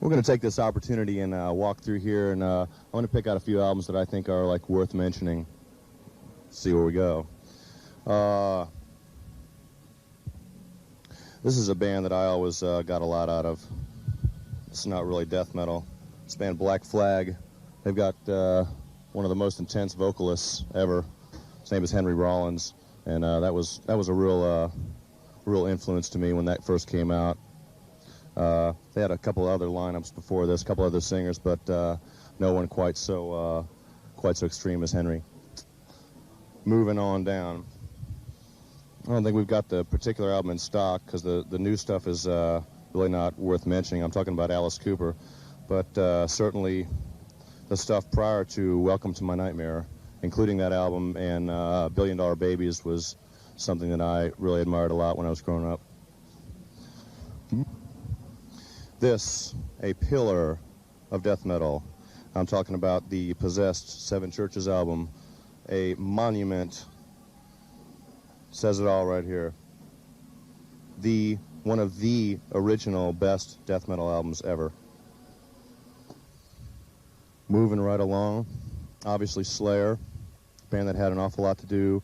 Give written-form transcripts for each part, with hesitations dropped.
We're going to take this opportunity and walk through here, and I want to pick out a few albums that I think are like worth mentioning. See where we go. This is a band that I always got a lot out of. It's not really death metal. It's band Black Flag. They've got one of the most intense vocalists ever. His name is Henry Rollins, and that was a real influence to me when that first came out. They had a couple other lineups before this, a couple other singers, but no one quite so extreme as Henry. Moving on down. I don't think we've got the particular album in stock because the new stuff is really not worth mentioning. I'm talking about Alice Cooper, but certainly the stuff prior to Welcome to My Nightmare, including that album and $1 Billion Babies, was something that I really admired a lot when I was growing up. This, a pillar of death metal. I'm talking about the Possessed Seven Churches album, a monument. Says it all right here. One of the original best death metal albums ever. Moving right along, obviously Slayer, a band that had an awful lot to do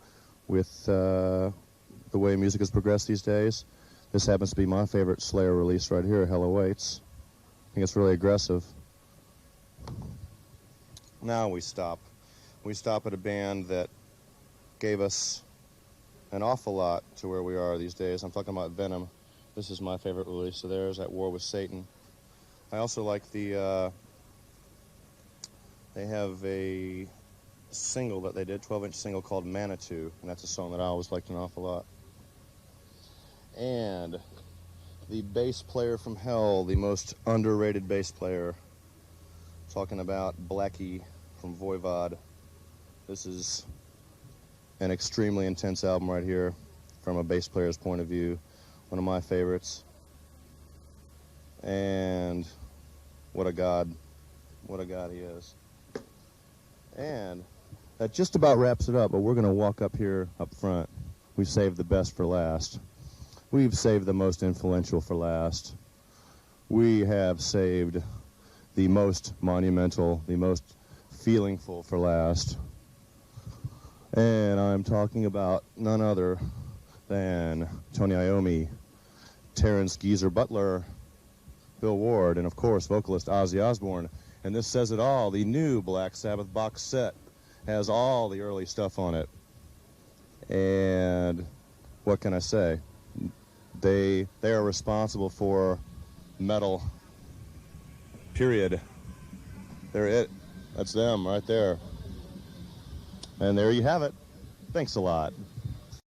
with the way music has progressed these days. This happens to be my favorite Slayer release right here, Hell Awaits. I think it's really aggressive. Now we stop. We stop at a band that gave us an awful lot to where we are these days. I'm talking about Venom. This is my favorite release of theirs, At War with Satan. I also like they have a single that they did, 12-inch single called Manitou, and that's a song that I always liked an awful lot. And the bass player from hell, the most underrated bass player, talking about Blackie from Voivod. This is an extremely intense album right here from a bass player's point of view. One of my favorites. And what a god he is. And that just about wraps it up, but we're going to walk up here up front. We've saved the best for last. We've saved the most influential for last. We have saved the most monumental, the most feelingful for last. And I'm talking about none other than Tony Iommi, Terrence Geezer Butler, Bill Ward, and of course vocalist Ozzy Osbourne. And this says it all. The new Black Sabbath box set has all the early stuff on it. And what can I say? They are responsible for metal, period. They're it. That's them right there. And there you have it. Thanks a lot.